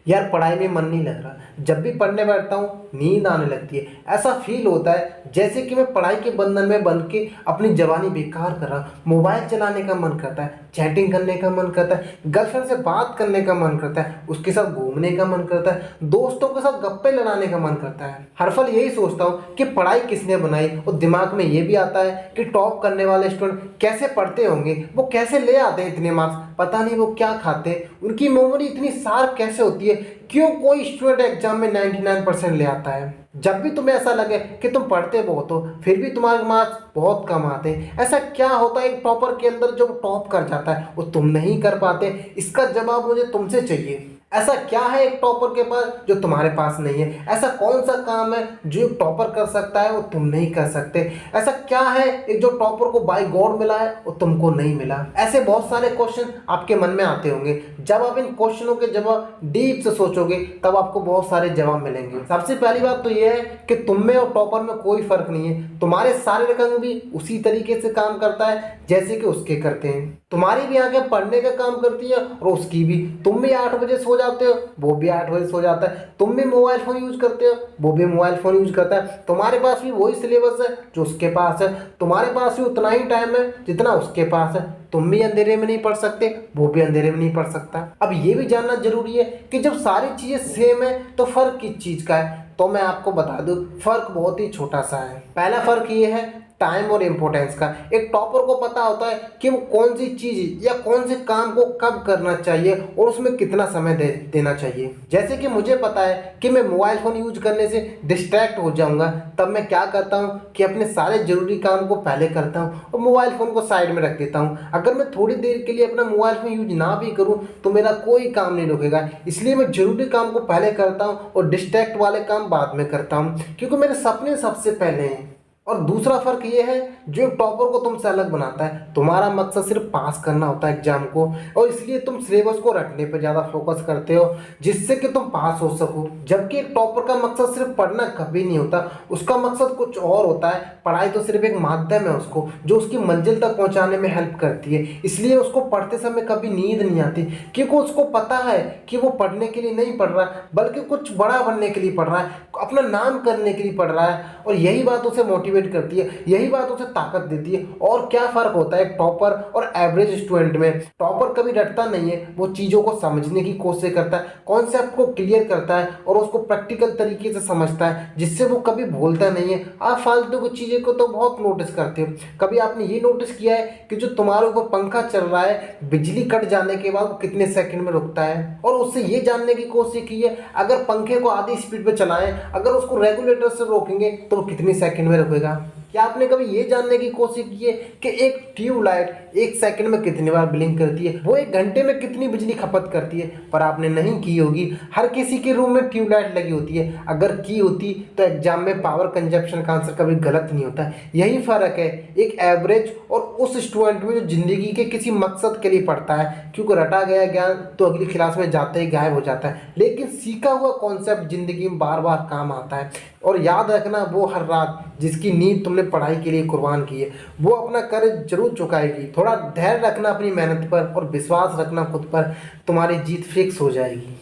यार पढ़ाई में मन नहीं लग रहा, जब भी पढ़ने बैठता हूँ नींद आने लगती है। ऐसा फील होता है जैसे कि मैं पढ़ाई के बंधन में बंध के अपनी जवानी बेकार कर रहा हूँ। मोबाइल चलाने का मन करता है, चैटिंग करने का मन करता है, गर्लफ्रेंड से बात करने का मन करता है, उसके साथ घूमने का मन करता है, दोस्तों के साथ गप्पे लड़ाने का मन करता है। हर पल यही सोचता हूँ कि पढ़ाई किसने बनाई, और दिमाग में ये भी आता है कि टॉप करने वाले स्टूडेंट कैसे पढ़ते होंगे, वो कैसे ले आते हैं इतने मार्क्स, पता नहीं वो क्या खाते हैं, उनकी मेमोरी इतनी शार्प कैसे होती है, क्यों कोई स्टूडेंट एग्जाम में 99% ले आता है। जब भी तुम्हें ऐसा लगे कि तुम पढ़ते बहुत हो फिर भी तुम्हारे मार्क्स बहुत कम आते हैं, ऐसा क्या होता है एक टॉपर के अंदर जो टॉप कर जाता है वो तुम नहीं कर पाते? इसका जवाब मुझे तुमसे चाहिए। ऐसा क्या है एक टॉपर के पास जो तुम्हारे पास नहीं है? ऐसा कौन सा काम है जो एक टॉपर कर सकता है वो तुम नहीं कर सकते? ऐसा क्या है एक जो टॉपर को बाय गॉड मिला है वो तुमको नहीं मिला? ऐसे बहुत सारे क्वेश्चन आपके मन में आते होंगे। जब आप इन क्वेश्चनों के जवाब डीप से सोचोगे तब आपको बहुत सारे जवाब मिलेंगे। सबसे पहली बात तो यह है कि तुम में और टॉपर में कोई फर्क नहीं है। तुम्हारे शारीरिक अंग भी उसी तरीके से काम करता है जैसे कि उसके करते हैं। तुम्हारी भी आंखें पढ़ने का काम करती है और उसकी भी। तुम भी 8 बजे सो जाते हो, वो भी 8 बजे सो जाता है। तुम भी मोबाइल फोन यूज करते हो, वो भी मोबाइल फोन यूज करता है। तुम्हारे पास भी वही सिलेबस है जो उसके पास है, तुम्हारे पास भी उतना ही टाइम है जितना उसके पास है। तुम भी अंधेरे में नहीं पढ़ सकते, वो भी अंधेरे में नहीं पढ़ सकता। अब ये भी जानना जरूरी है कि जब सारी चीजें सेम है तो फर्क किस चीज का है? तो मैं आपको बता दूं, फर्क बहुत ही छोटा सा है। पहला फर्क ये है टाइम और इम्पोर्टेंस का। एक टॉपर को पता होता है कि वो कौन सी चीज या कौन से काम को कब करना चाहिए और उसमें कितना समय देना चाहिए। जैसे कि मुझे पता है कि मैं मोबाइल फोन यूज करने से डिस्ट्रैक्ट हो जाऊंगा, तब मैं क्या करता हूँ कि अपने सारे जरूरी काम को पहले करता हूँ और मोबाइल फोन को साइड में रख देता हूँ। अगर मैं थोड़ी देर के लिए अपना मोबाइल फोन यूज ना भी करूँ तो मेरा कोई काम नहीं रुकेगा, इसलिए मैं जरूरी काम को पहले करता हूँ और डिस्ट्रैक्ट वाले काम बाद में करता हूँ, क्योंकि मेरे सपने सबसे पहले हैं। और दूसरा फर्क ये है जो टॉपर को तुमसे अलग बनाता है, तुम्हारा मकसद सिर्फ पास करना होता है एग्जाम को, और इसलिए तुम सिलेबस को रटने पर ज़्यादा फोकस करते हो जिससे कि तुम पास हो सको। जबकि एक टॉपर का मकसद सिर्फ पढ़ना कभी नहीं होता, उसका मकसद कुछ और होता है। पढ़ाई तो सिर्फ एक माध्यम है उसको जो उसकी मंजिल तक पहुंचाने में हेल्प करती है, इसलिए उसको पढ़ते समय कभी नींद नहीं आती, क्योंकि उसको पता है कि वो पढ़ने के लिए नहीं पढ़ रहा बल्कि कुछ बड़ा बनने के लिए पढ़ रहा है, अपना नाम करने के लिए पढ़ रहा है। और यही बात उसे मोटिवेट करती है, यही बात उसे ताकत देती है। और क्या फर्क होता है एक टॉपर और एवरेज स्टूडेंट में? टॉपर कभी डरता नहीं है, वो चीजों को समझने की कोशिश करता है, कॉन्सेप्ट को क्लियर करता है और उसको प्रैक्टिकल तरीके से समझता है जिससे वो कभी भूलता नहीं है। आप फालतू की चीजें को तो बहुत नोटिस करते हो। कभी आपने ये नोटिस किया है कि जो तुम्हारे ऊपर पंखा चल रहा है बिजली कट जाने के बाद वो कितने सेकंड में रुकता है? और उससे ये जानने की कोशिश की है अगर पंखे को आधी स्पीड पे चलाएं, अगर उसको रेगुलेटर से रोकेंगे तो वो कितने सेकंड में रुकेगा? क्या आपने कभी ये जानने की कोशिश की है कि एक ट्यूबलाइट 1 सेकंड में कितनी बार ब्लिंक करती है, वो 1 घंटे में कितनी बिजली खपत करती है? पर आपने नहीं की होगी। हर किसी के रूम में ट्यूबलाइट लगी होती है, अगर की होती तो एग्जाम में पावर कंजप्शन का आंसर कभी गलत नहीं होता। यही फर्क है एक एवरेज और उस स्टूडेंट में जो जिंदगी के किसी मकसद के लिए पढ़ता है, क्योंकि रटा गया ज्ञान तो अगली क्लास में जाते ही गायब हो जाता है, लेकिन सीखा हुआ कॉन्सेप्ट जिंदगी में बार बार काम आता है। और याद रखना, वो हर रात जिसकी नींद तुमने पढ़ाई के लिए कुर्बान की है वो अपना कर्ज जरूर चुकाएगी। थोड़ा धैर्य रखना अपनी मेहनत पर और विश्वास रखना खुद पर, तुम्हारी जीत फिक्स हो जाएगी।